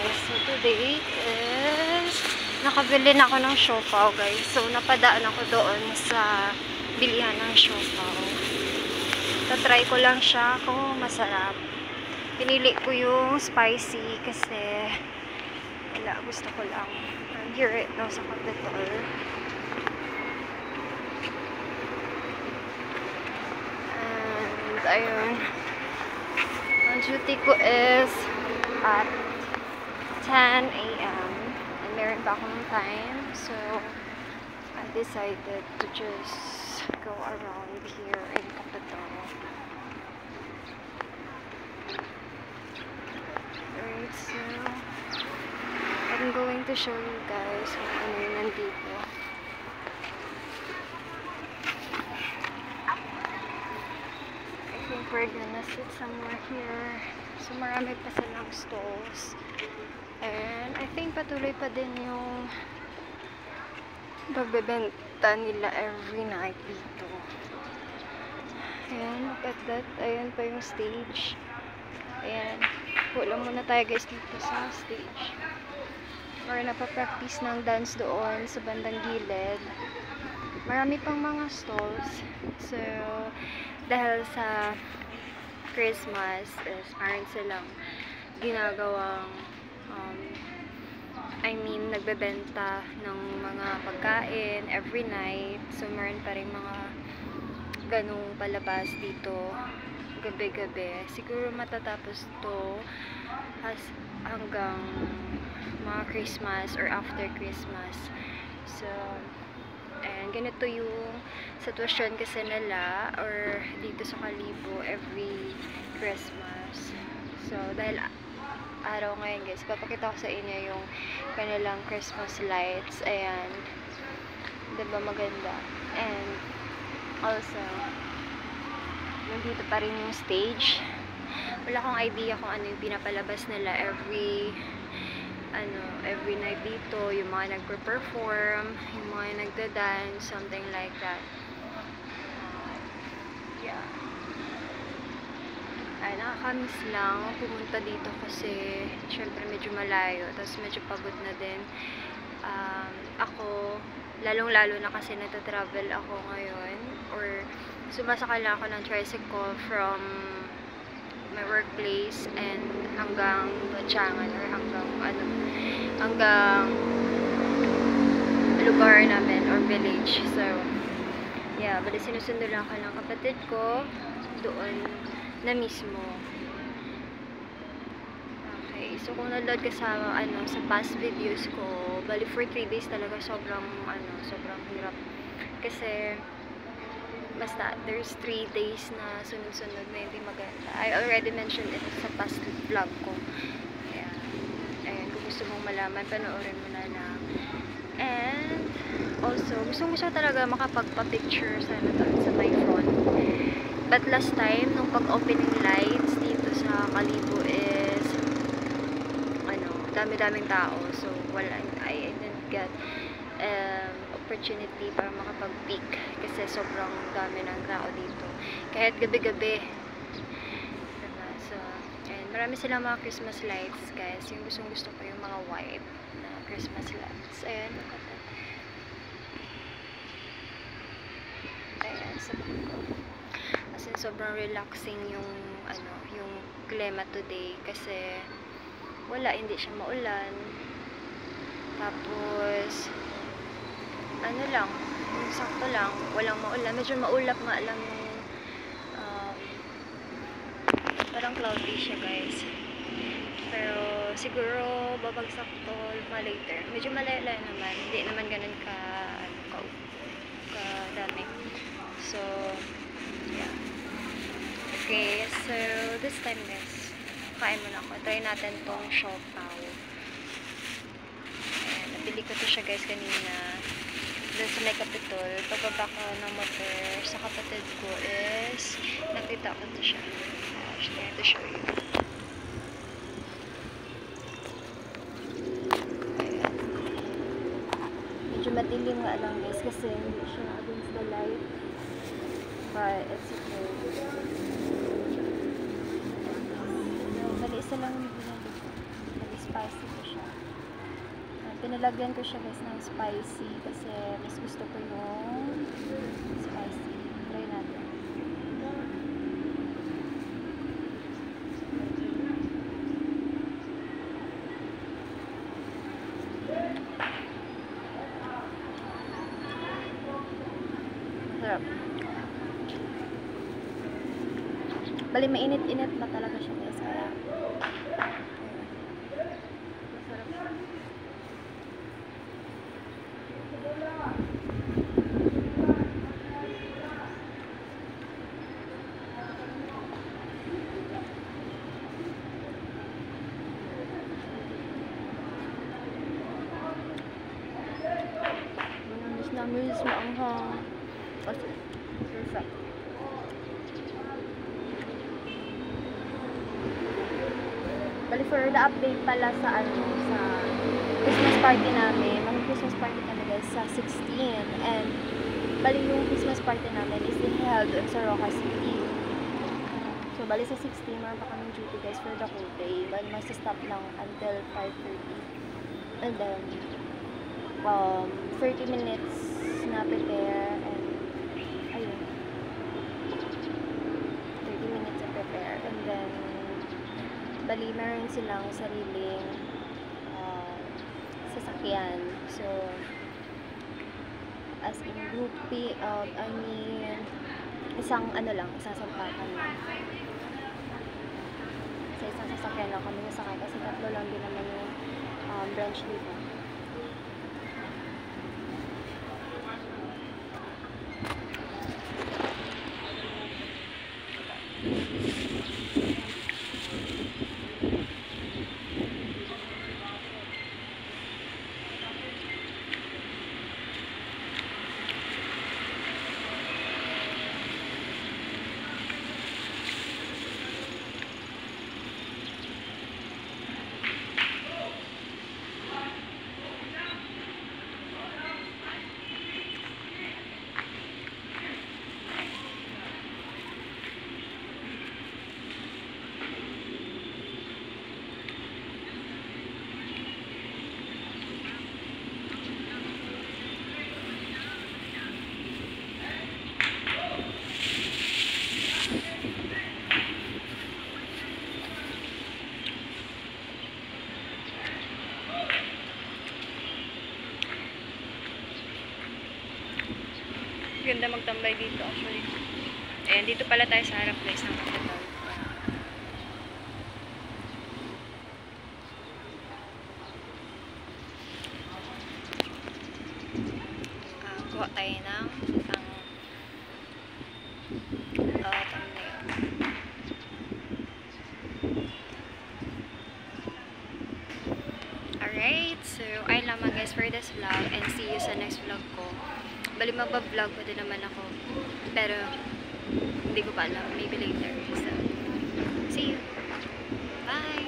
guys. So today is nakabili na ako ng siopaw guys. So napadaan ako doon sa bilihan ng siopaw. Tatry ko lang siya kung masarap. Pinili ko yung spicy kasi wala, gusto ko lang. I'm here right now sa Capitol. And ayun. Ang duty ko is at 10 a.m. and meron pa akong time, so I decided to just go around here in Capitol. Alright, so I'm going to show you guys kung ano yung nandito. I think we're gonna sit somewhere here. So marami pa silang stalls. And I think patuloy pa din yung pagbebenta nila every night dito. Ayan, look at that. Ayan pa yung stage. Ayan. Wala muna tayo guys dito sa stage. Or napapractice ng dance doon sa bandang gilid. Marami pang mga stalls. So, dahil sa Christmas is parang silang ginagawang nagbebenta ng mga pagkain every night. So, meron pa rin mga ganung palabas dito gabi-gabi. Siguro matatapos to hanggang mga Christmas or after Christmas. So, and ganito yung sitwasyon kasi nila or dito sa Kalibo every Christmas. So, dahil araw ngayon guys, papakita ko sa inyo yung kanilang Christmas lights. Ayan. Diba maganda? And also, nandito pa rin yung stage. Wala akong idea kung ano yung pinapalabas nila every night dito. Yung mga nagpe-perform, yung mga nagda-dance, something like that. Yeah. Ay, nakakamiss lang pumunta dito kasi syempre medyo malayo, tapos medyo pagod na din. Ako, lalong-lalo na kasi nagta-travel ako ngayon, or sumasakay lang ako ng tricycle from my workplace and hanggang Batyangan or hanggang lugar namin or village. So, yeah, bali sinusundo lang ako ng kapatid ko doon na mismo. Okay, so kung naload ka sa sa past videos ko, bali for 3 days talaga sobrang hirap kasi basta there's 3 days na sunod-sunod na hindi maganda. I already mentioned it sa past vlog ko. Yeah. And kung gusto mong malaman, panoorin mo na lang. And also, gusto talaga makapagpa-picture sana doon sa my phone. But last time, nung pag-opening lights dito sa Kalibo is dami-daming tao. So, I didn't get opportunity para makapag-peek kasi sobrang dami ng tao dito. Kahit gabi-gabi. Diba? So, and marami silang mga Christmas lights, guys. Yung gusto ko yung mga white na Christmas lights. Ayan, look at that. Ayan, as in, sobrang relaxing yung klima today kasi hindi siya maulan. Tapos lang, sakto lang, walang maulan. Medyo maulap nga lang yung parang cloudy siya guys. Pero siguro babagsak to later. Medyo malaya naman, hindi naman ganun kadami. So, yeah. Okay, so this time guys, kain muna ako. Try natin tong siopaw. Ayan, nabili ko to siya guys kanina doon sa may Capitol. Pagbaba ko ng motor sa kapatid ko is nakita ko to siya. Actually, I have to show you. Ayan. Medyo madilim nga lang guys kasi hindi siya against the light. But it's okay. Bali isa lang yung binili ko. Nag-spicy. nilagyan ko siya guys ng spicy kasi mas gusto ko yung spicy. Try natin. Masarap. Bali, mainit-init pa talaga siya guys. Kaya masarap siya. Miss maanghang. Kasi, perfect. Bali, for the update pala sa sa Christmas party namin. Mag-Christmas party kami guys sa 16. And, bali yung Christmas party namin is held sa Roca City. So, bali sa 16, meron pa kami duty guys for the whole day. Bali, mas-stop lang until 5:30. And then, 30 minutes na prepare and ayun 30 minutes na prepare and then bali meron silang sariling sasakyan, so as in groupie isang isang sampakan lang sa isang sasakyan lang kami nasakay kasi tatlo lang din naman yung branch dito. Ganda magtambay dito actually. Ayan, dito pala tayo sa harap guys ng capital. Kuha tayo ng thumbnail. Alright, so ayun lamang guys for this vlog and see you sa next vlog ko. Bali magba-vlog ko din naman ako. Pero hindi ko pa alam. Maybe later. So, see you. Bye!